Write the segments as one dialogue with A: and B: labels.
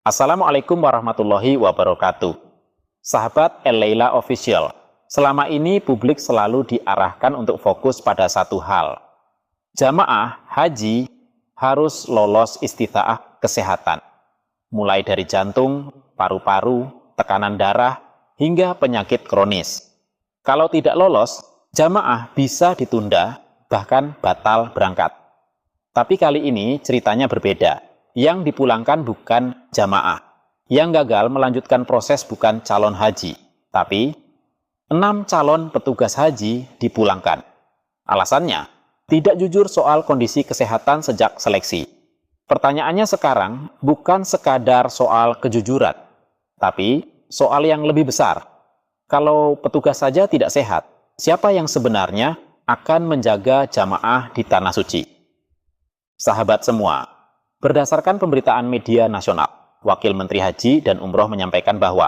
A: Assalamualaikum warahmatullahi wabarakatuh. Sahabat El-Laila Official, selama ini publik selalu diarahkan untuk fokus pada satu hal. Jamaah haji harus lolos istita'ah kesehatan, mulai dari jantung, paru-paru, tekanan darah, hingga penyakit kronis. Kalau tidak lolos, jamaah bisa ditunda, bahkan batal berangkat. Tapi kali ini ceritanya berbeda. Yang dipulangkan bukan jamaah. Yang gagal melanjutkan proses bukan calon haji, tapi 6 calon petugas haji dipulangkan. Alasannya, tidak jujur soal kondisi kesehatan sejak seleksi. Pertanyaannya sekarang bukan sekadar soal kejujuran, tapi soal yang lebih besar. Kalau petugas saja tidak sehat, siapa yang sebenarnya akan menjaga jamaah di Tanah Suci? Sahabat semua, berdasarkan pemberitaan media nasional, Wakil Menteri Haji dan Umroh menyampaikan bahwa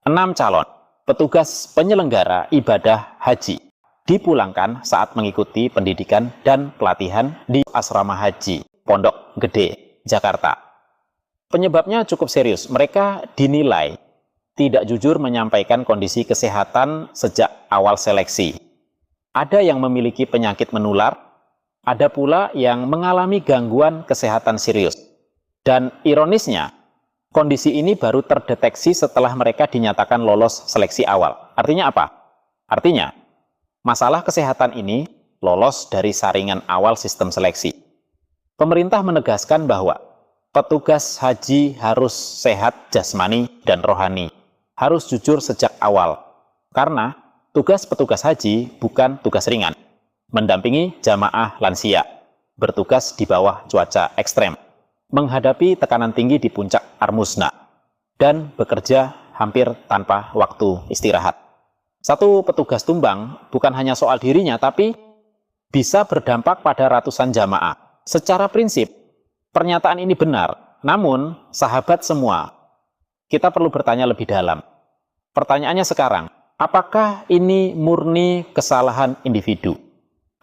A: 6 calon petugas penyelenggara ibadah haji dipulangkan saat mengikuti pendidikan dan pelatihan di Asrama Haji Pondok Gede, Jakarta. Penyebabnya cukup serius. Mereka dinilai tidak jujur menyampaikan kondisi kesehatan sejak awal seleksi. Ada yang memiliki penyakit menular, ada pula yang mengalami gangguan kesehatan serius. Dan ironisnya, kondisi ini baru terdeteksi setelah mereka dinyatakan lolos seleksi awal. Artinya apa? Artinya, masalah kesehatan ini lolos dari saringan awal sistem seleksi. Pemerintah menegaskan bahwa petugas haji harus sehat jasmani dan rohani, harus jujur sejak awal. Karena tugas petugas haji bukan tugas ringan. Mendampingi jamaah lansia, bertugas di bawah cuaca ekstrem, menghadapi tekanan tinggi di puncak Armusna, dan bekerja hampir tanpa waktu istirahat. Satu petugas tumbang bukan hanya soal dirinya, tapi bisa berdampak pada ratusan jamaah. Secara prinsip, pernyataan ini benar, namun sahabat semua, kita perlu bertanya lebih dalam. Pertanyaannya sekarang, apakah ini murni kesalahan individu?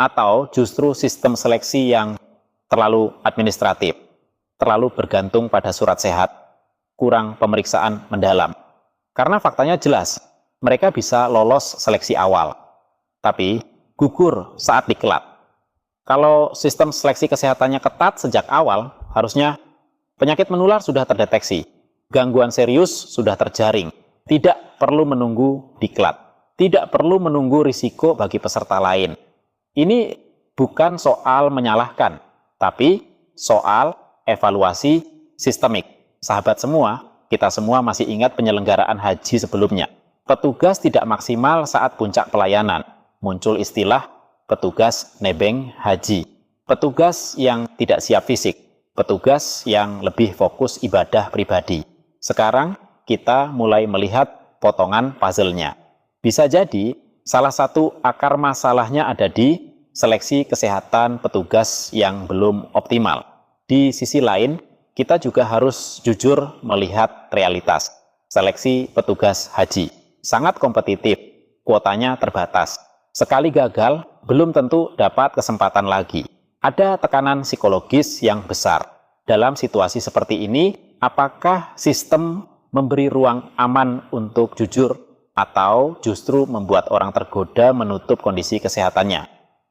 A: Atau justru sistem seleksi yang terlalu administratif, terlalu bergantung pada surat sehat, kurang pemeriksaan mendalam. Karena faktanya jelas, mereka bisa lolos seleksi awal, tapi gugur saat diklat. Kalau sistem seleksi kesehatannya ketat sejak awal, harusnya penyakit menular sudah terdeteksi, gangguan serius sudah terjaring, tidak perlu menunggu diklat, tidak perlu menunggu risiko bagi peserta lain. Ini bukan soal menyalahkan, tapi soal evaluasi sistemik. Sahabat semua, kita semua masih ingat penyelenggaraan haji sebelumnya. Petugas tidak maksimal saat puncak pelayanan. Muncul istilah petugas nebeng haji. Petugas yang tidak siap fisik. Petugas yang lebih fokus ibadah pribadi. Sekarang kita mulai melihat potongan puzzle-nya. Bisa jadi salah satu akar masalahnya ada di seleksi kesehatan petugas yang belum optimal. Di sisi lain, kita juga harus jujur melihat realitas. Seleksi petugas haji sangat kompetitif, kuotanya terbatas. Sekali gagal, belum tentu dapat kesempatan lagi. Ada tekanan psikologis yang besar. Dalam situasi seperti ini, apakah sistem memberi ruang aman untuk jujur, atau justru membuat orang tergoda menutup kondisi kesehatannya?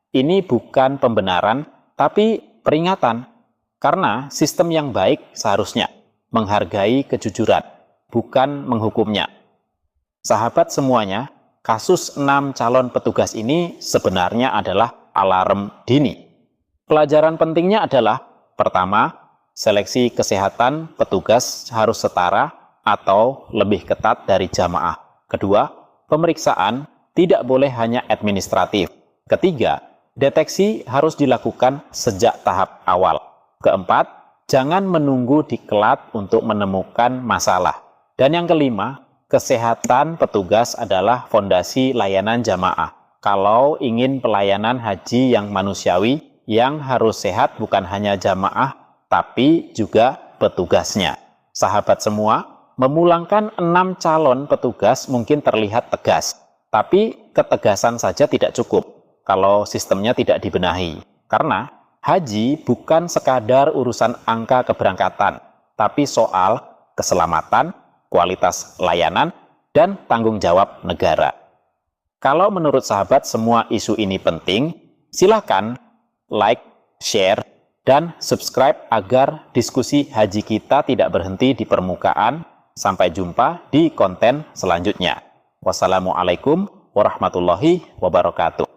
A: Ini bukan pembenaran, tapi peringatan. Karena sistem yang baik seharusnya menghargai kejujuran, bukan menghukumnya. Sahabat semuanya, kasus 6 calon petugas ini sebenarnya adalah alarm dini. Pelajaran pentingnya adalah, pertama, seleksi kesehatan petugas harus setara atau lebih ketat dari jamaah. Kedua, pemeriksaan tidak boleh hanya administratif. Ketiga, deteksi harus dilakukan sejak tahap awal. Keempat, jangan menunggu diklat untuk menemukan masalah. Dan yang kelima, kesehatan petugas adalah fondasi layanan jamaah. Kalau ingin pelayanan haji yang manusiawi, yang harus sehat bukan hanya jamaah, tapi juga petugasnya. Sahabat semua, memulangkan 6 calon petugas mungkin terlihat tegas, tapi ketegasan saja tidak cukup kalau sistemnya tidak dibenahi. Karena haji bukan sekadar urusan angka keberangkatan, tapi soal keselamatan, kualitas layanan, dan tanggung jawab negara. Kalau menurut sahabat semua isu ini penting, silakan like, share, dan subscribe agar diskusi haji kita tidak berhenti di permukaan. Sampai jumpa di konten selanjutnya. Wassalamualaikum warahmatullahi wabarakatuh.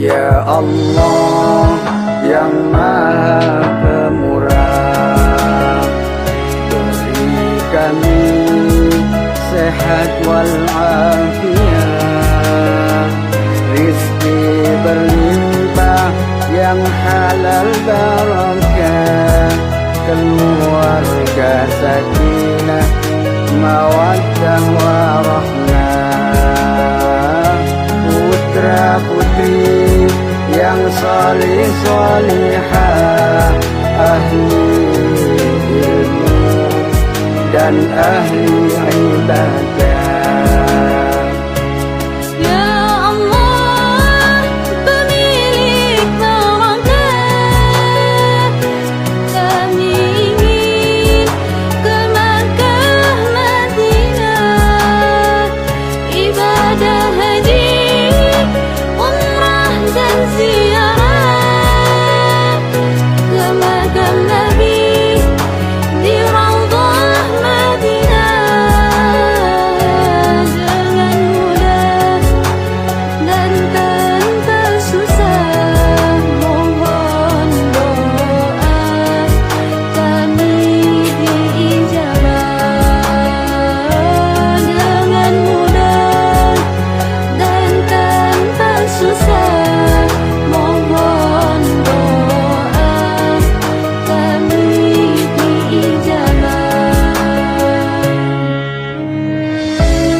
B: Ya Allah yang Maha Pemurah, beri kami sehat walafiat, rizki berlimpah yang halal barakah, keluarga sakinah, mawaddah warahmah, putra putri yang salih salihah, ahli ilmu dan ahli ibadah.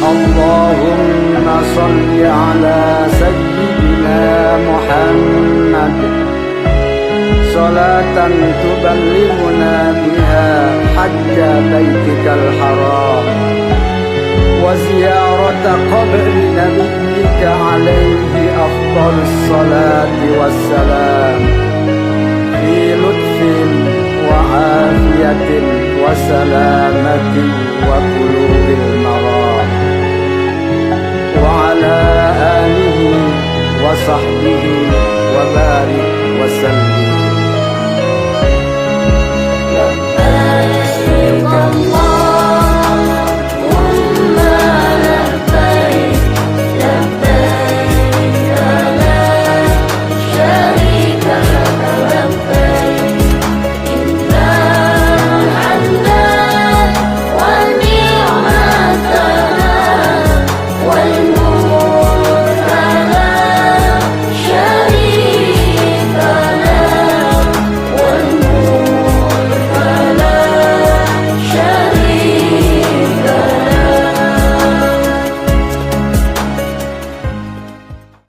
B: Allahumma salli ala sayyidina Muhammad salatan tuballighuna biha hajja baitikal haram wa ziyarata qabri nabiyyika alaihi afdalus salati wassalam fi lutfin wa afiyatin wa salamatin wa qulubil maram wa ala alihi wa sahbihi wa barik